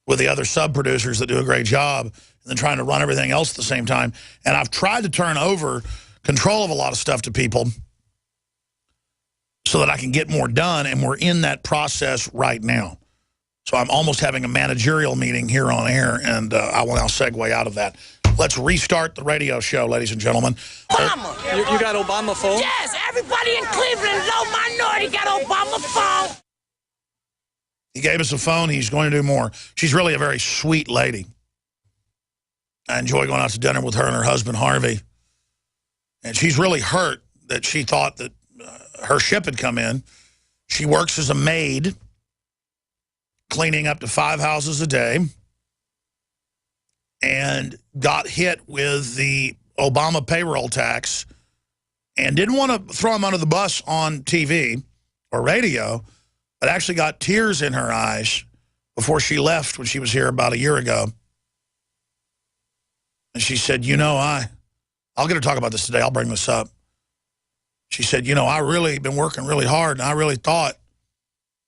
with the other sub-producers that do a great job, and then trying to run everything else at the same time. And I've tried to turn over control of a lot of stuff to people so that I can get more done, and we're in that process right now. So I'm almost having a managerial meeting here on air, and I will now segue out of that. Let's restart the radio show, ladies and gentlemen. Obama! You got Obama phone? Yes, everybody in Cleveland, low minority, got Obama phone. He gave us a phone. He's going to do more. She's really a very sweet lady. I enjoy going out to dinner with her and her husband, Harvey. And she's really hurt that she thought that her ship had come in. She works as a maid, cleaning up to 5 houses a day, and got hit with the Obama payroll tax and didn't want to throw him under the bus on TV or radio, but actually got tears in her eyes before she left when she was here about a year ago. And she said, you know, I'll get her to talk about this today. I'll bring this up. She said, you know, I really been working really hard, and I really thought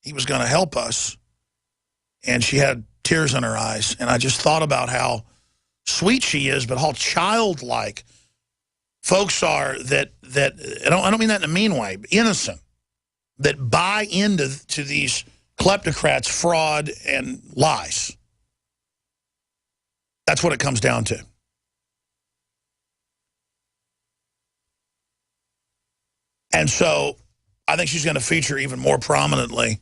he was going to help us. And she had tears in her eyes. And I just thought about how sweet she is, but how childlike folks are that I don't mean that in a mean way, but innocent, that buy into these kleptocrats' fraud and lies. That's what it comes down to. And so I think she's going to feature even more prominently.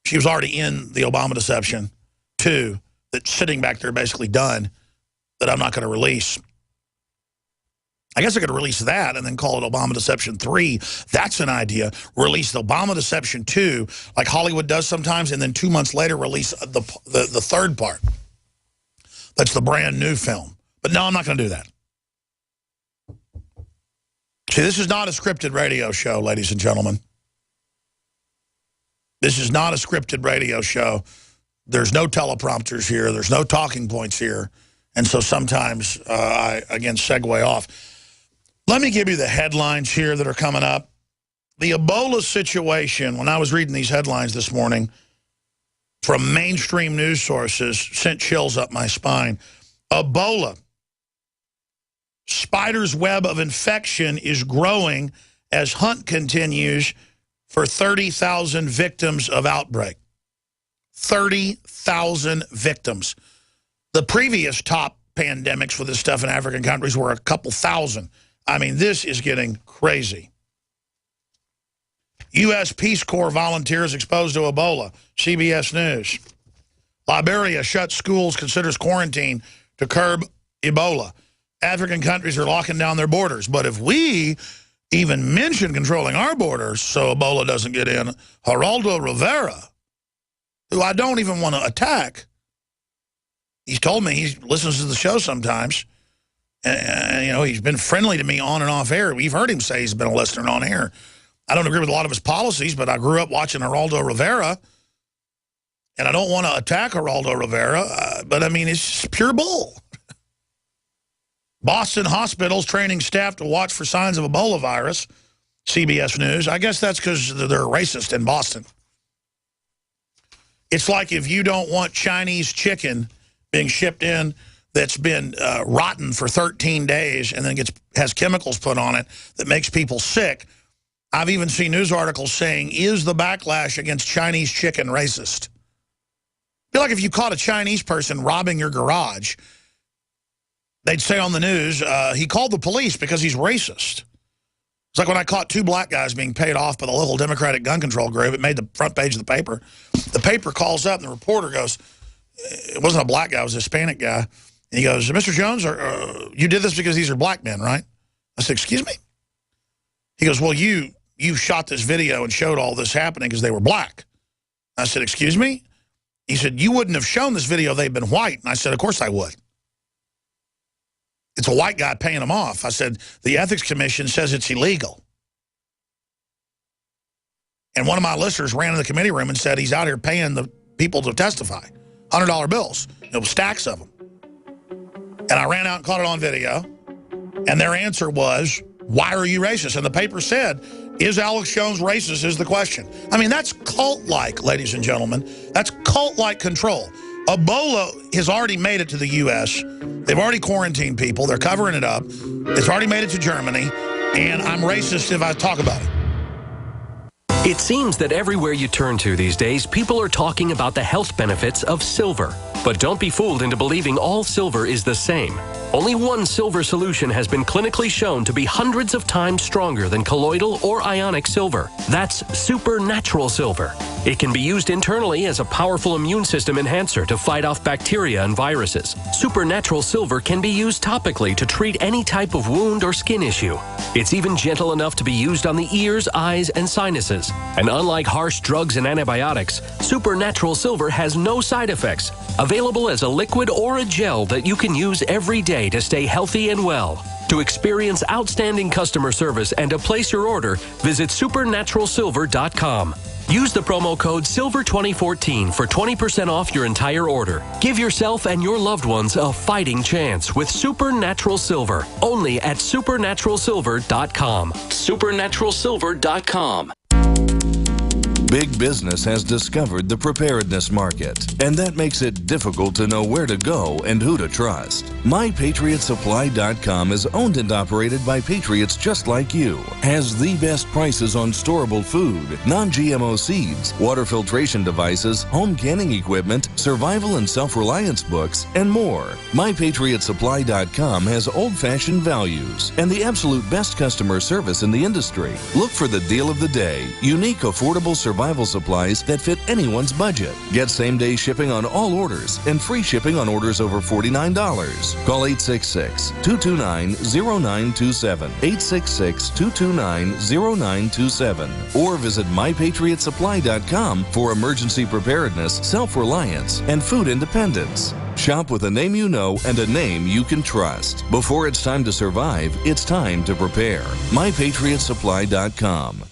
She was already in the Obama Deception 2, that's sitting back there basically done, that I'm not going to release. I guess I could release that and then call it Obama Deception 3. That's an idea. Release the Obama Deception 2, like Hollywood does sometimes, and then 2 months later release the third part. That's the brand new film. But no, I'm not going to do that. See, this is not a scripted radio show, ladies and gentlemen. This is not a scripted radio show. There's no teleprompters here. There's no talking points here. And so sometimes I, again, segue off. Let me give you the headlines here that are coming up. The Ebola situation, when I was reading these headlines this morning from mainstream news sources, sent chills up my spine. Ebola. Spider's web of infection is growing as hunt continues for 30,000 victims of outbreak. 30,000 victims. The previous top pandemics for this stuff in African countries were a couple thousand. I mean, this is getting crazy. U.S. Peace Corps volunteers exposed to Ebola. CBS News. Liberia shuts schools, considers quarantine to curb Ebola. African countries are locking down their borders. But if we even mention controlling our borders so Ebola doesn't get in, Geraldo Rivera, who I don't even want to attack, he's told me he listens to the show sometimes. And, you know, he's been friendly to me on and off air. We've heard him say he's been a listener on air. I don't agree with a lot of his policies, but I grew up watching Geraldo Rivera. And I don't want to attack Geraldo Rivera, but, I mean, it's just pure bull. Boston hospitals training staff to watch for signs of Ebola virus, CBS News. I guess that's because they're racist in Boston. It's like if you don't want Chinese chicken being shipped in that's been rotten for 13 days and then has chemicals put on it that makes people sick. I've even seen news articles saying, is the backlash against Chinese chicken racist? I feel like if you caught a Chinese person robbing your garage, they'd say on the news, he called the police because he's racist. It's like when I caught 2 black guys being paid off by the local Democratic gun control group. It made the front page of the paper. The paper calls up and the reporter goes, it wasn't a black guy, it was a Hispanic guy. And he goes, Mr. Jones, you did this because these are black men, right? I said, excuse me? He goes, well, you shot this video and showed all this happening because they were black. I said, excuse me? He said, you wouldn't have shown this video, they've been white. And I said, of course I would. It's a white guy paying them off. I said, the Ethics Commission says it's illegal. And one of my listeners ran in the committee room and said he's out here paying the people to testify. $100 bills. It was stacks of them. And I ran out and caught it on video. And their answer was, why are you racist? And the paper said, is Alex Jones racist is the question. I mean, that's cult-like, ladies and gentlemen. That's cult-like control. Ebola has already made it to the U.S. They've already quarantined people. They're covering it up. It's already made it to Germany. And I'm racist if I talk about it. It seems that everywhere you turn to these days, people are talking about the health benefits of silver. But don't be fooled into believing all silver is the same. Only one silver solution has been clinically shown to be hundreds of times stronger than colloidal or ionic silver. That's supernatural silver. It can be used internally as a powerful immune system enhancer to fight off bacteria and viruses. Supernatural silver can be used topically to treat any type of wound or skin issue. It's even gentle enough to be used on the ears, eyes, and sinuses. And unlike harsh drugs and antibiotics, supernatural silver has no side effects. Available as a liquid or a gel that you can use every day to stay healthy and well. To experience outstanding customer service and to place your order, visit supernaturalsilver.com. Use the promo code SILVER2014 for 20% off your entire order. Give yourself and your loved ones a fighting chance with Supernatural Silver. Only at supernaturalsilver.com. Supernaturalsilver.com. Big business has discovered the preparedness market, and that makes it difficult to know where to go and who to trust. MyPatriotSupply.com is owned and operated by patriots just like you. Has the best prices on storable food, non-GMO seeds, water filtration devices, home canning equipment, survival and self-reliance books, and more. MyPatriotSupply.com has old-fashioned values and the absolute best customer service in the industry. Look for the deal of the day. Unique, affordable survival supplies that fit anyone's budget. Get same-day shipping on all orders and free shipping on orders over $49. Call 866-229-0927, 866-229-0927, or visit MyPatriotSupply.com for emergency preparedness, self-reliance, and food independence. Shop with a name you know and a name you can trust. Before it's time to survive, it's time to prepare. MyPatriotSupply.com.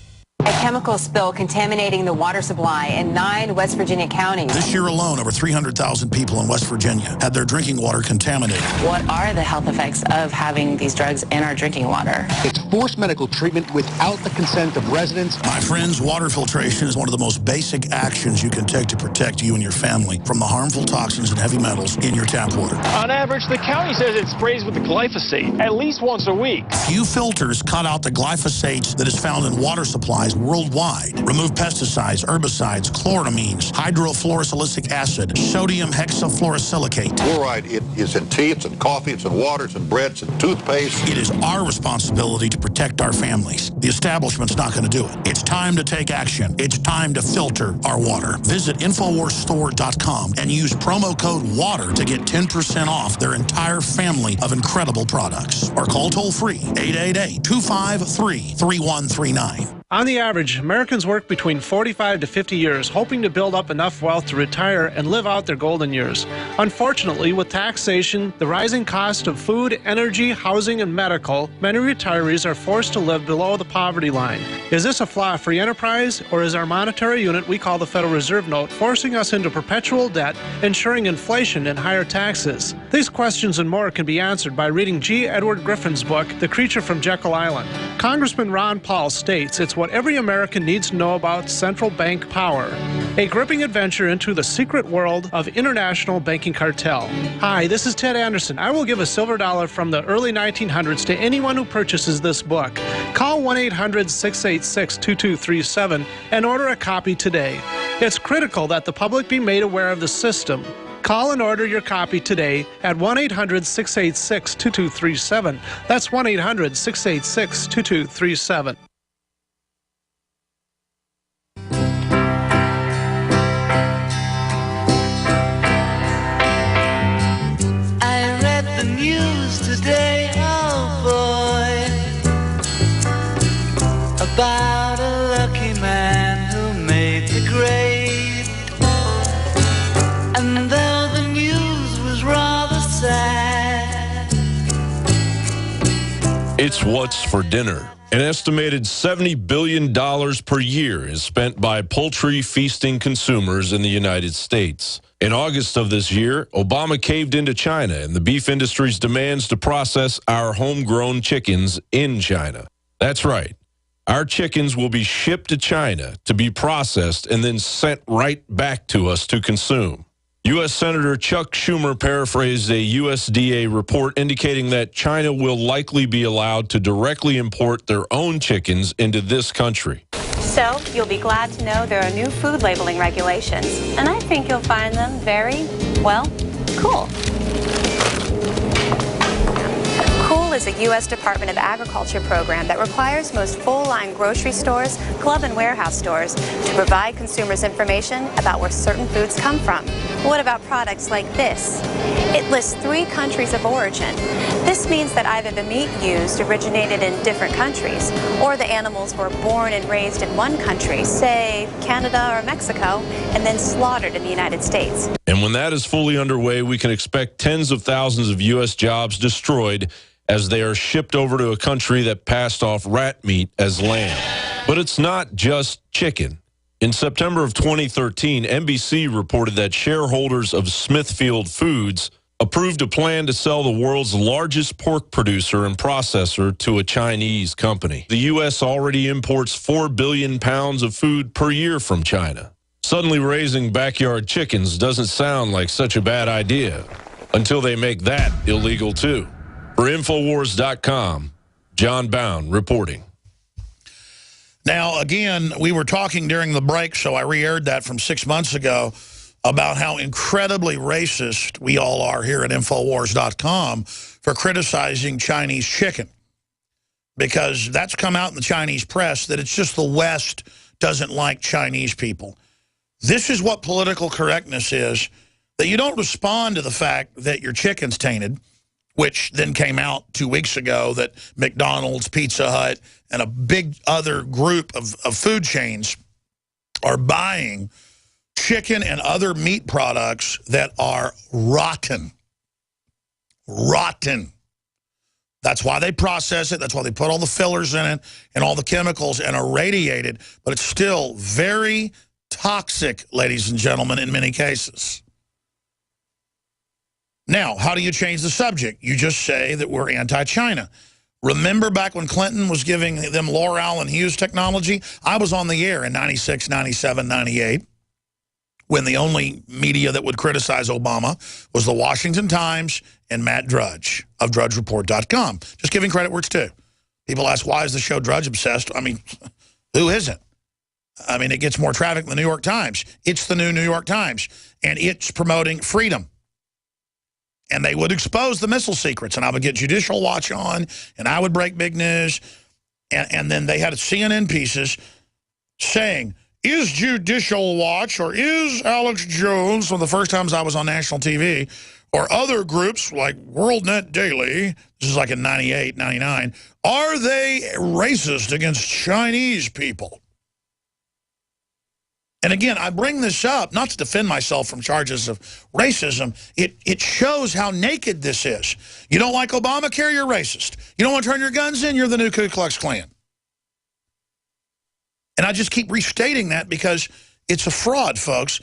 A chemical spill contaminating the water supply in 9 West Virginia counties. This year alone, over 300,000 people in West Virginia had their drinking water contaminated. What are the health effects of having these drugs in our drinking water? It's forced medical treatment without the consent of residents. My friends, water filtration is one of the most basic actions you can take to protect you and your family from the harmful toxins and heavy metals in your tap water. On average, the county says it sprays with the glyphosate at least once a week. Few filters cut out the glyphosates that is found in water supplies worldwide. Remove pesticides, herbicides, chloramines, hydrofluorosilicic acid, sodium hexafluorosilicate. Fluoride, it is in tea, it's in coffee, it's in water, it's in bread, it's in toothpaste. It is our responsibility to protect our families. The establishment's not going to do it. It's time to take action. It's time to filter our water. Visit InfoWarsStore.com and use promo code WATER to get 10% off their entire family of incredible products. Or call toll-free 888-253-3139. On the average, Americans work between 45 to 50 years, hoping to build up enough wealth to retire and live out their golden years. Unfortunately, with taxation, the rising cost of food, energy, housing, and medical, many retirees are forced to live below the poverty line. Is this a flaw of free enterprise, or is our monetary unit we call the Federal Reserve Note forcing us into perpetual debt, ensuring inflation and higher taxes? These questions and more can be answered by reading G. Edward Griffin's book, The Creature from Jekyll Island. Congressman Ron Paul states it's what every American needs to know about central bank power. A gripping adventure into the secret world of international banking cartel. Hi, this is Ted Anderson. I will give a silver dollar from the early 1900s to anyone who purchases this book. Call 1-800-686-2237 and order a copy today. It's critical that the public be made aware of the system. Call and order your copy today at 1-800-686-2237. That's 1-800-686-2237. I read the news today, oh boy, about a lucky man who made the grade. And though the news was rather sad, it's what's for dinner. An estimated $70 billion per year is spent by poultry feasting consumers in the United States. In August of this year, Obama caved into China and the beef industry's demands to process our homegrown chickens in China. That's right. Our chickens will be shipped to China to be processed and then sent right back to us to consume. U.S. Senator Chuck Schumer paraphrased a USDA report indicating that China will likely be allowed to directly import their own chickens into this country. So, you'll be glad to know there are new food labeling regulations, and I think you'll find them very, well, cool. Cool is a U.S. Department of Agriculture program that requires most full-line grocery stores, club and warehouse stores to provide consumers information about where certain foods come from. What about products like this? It lists 3 countries of origin. This means that either the meat used originated in different countries, or the animals were born and raised in one country, say Canada or Mexico, and then slaughtered in the United States. And when that is fully underway, we can expect tens of thousands of U.S. jobs destroyed as they are shipped over to a country that passed off rat meat as lamb. But it's not just chicken. In September of 2013, NBC reported that shareholders of Smithfield Foods approved a plan to sell the world's largest pork producer and processor to a Chinese company. The U.S. already imports 4 billion pounds of food per year from China. Suddenly raising backyard chickens doesn't sound like such a bad idea until they make that illegal too. For Infowars.com, John Bound reporting. Now, again, we were talking during the break, so I re-aired that from 6 months ago, about how incredibly racist we all are here at Infowars.com for criticizing Chinese chicken. Because that's come out in the Chinese press that it's just the West doesn't like Chinese people. This is what political correctness is, that you don't respond to the fact that your chicken's tainted, which then came out 2 weeks ago that McDonald's, Pizza Hut, and a big other group of food chains are buying chicken and other meat products that are rotten. Rotten. That's why they process it. That's why they put all the fillers in it and all the chemicals and irradiate it. But it's still very toxic, ladies and gentlemen, in many cases. Now, how do you change the subject? You just say that we're anti-China. Remember back when Clinton was giving them Laura Allen Hughes technology? I was on the air in 96, 97, 98, when the only media that would criticize Obama was the Washington Times and Matt Drudge of DrudgeReport.com. Just giving credit where it's due. People ask, why is the show Drudge obsessed? I mean, who isn't? I mean, it gets more traffic than the New York Times. It's the new New York Times, and it's promoting freedom. And they would expose the missile secrets, and I would get Judicial Watch on, and I would break big news. And then they had CNN pieces saying, is Judicial Watch or is Alex Jones, one of the first times I was on national TV, or other groups like WorldNet Daily, this is like in 98, 99, are they racist against Chinese people? And again, I bring this up not to defend myself from charges of racism. It shows how naked this is. You don't like Obamacare, you're racist. You don't want to turn your guns in, you're the new Ku Klux Klan. And I just keep restating that because it's a fraud, folks.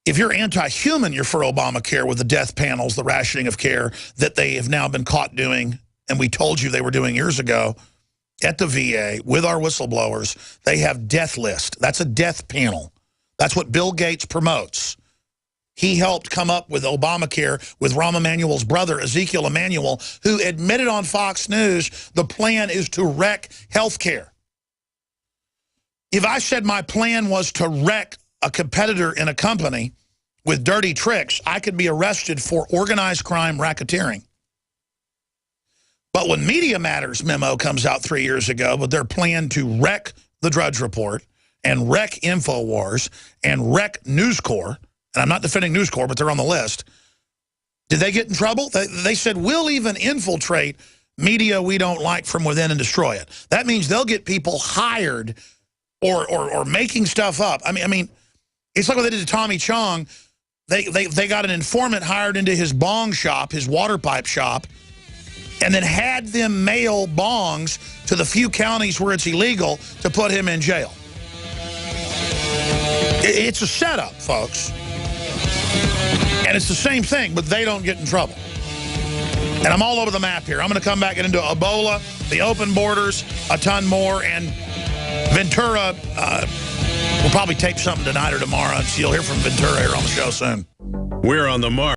If you're anti-human, you're for Obamacare with the death panels, the rationing of care that they have now been caught doing, and we told you they were doing years ago at the VA with our whistleblowers. They have death list. That's a death panel. That's what Bill Gates promotes. He helped come up with Obamacare with Rahm Emanuel's brother, Ezekiel Emanuel, who admitted on Fox News the plan is to wreck health care. If I said my plan was to wreck a competitor in a company with dirty tricks, I could be arrested for organized crime racketeering. But when Media Matters memo comes out 3 years ago with their plan to wreck the Drudge Report and wreck InfoWars and wreck News Corp, and I'm not defending News Corp, but they're on the list, did they get in trouble? They said, we'll even infiltrate media we don't like from within and destroy it. That means they'll get people hired or making stuff up. I mean, it's like what they did to Tommy Chong. They got an informant hired into his bong shop, his water pipe shop, and then had them mail bongs to the few counties where it's illegal to put him in jail. It's a setup, folks. And it's the same thing, but they don't get in trouble. And I'm all over the map here. I'm going to come back into Ebola, the open borders, a ton more, and Ventura. We'll probably tape something tonight or tomorrow, so you'll hear from Ventura here on the show soon. We're on the mark.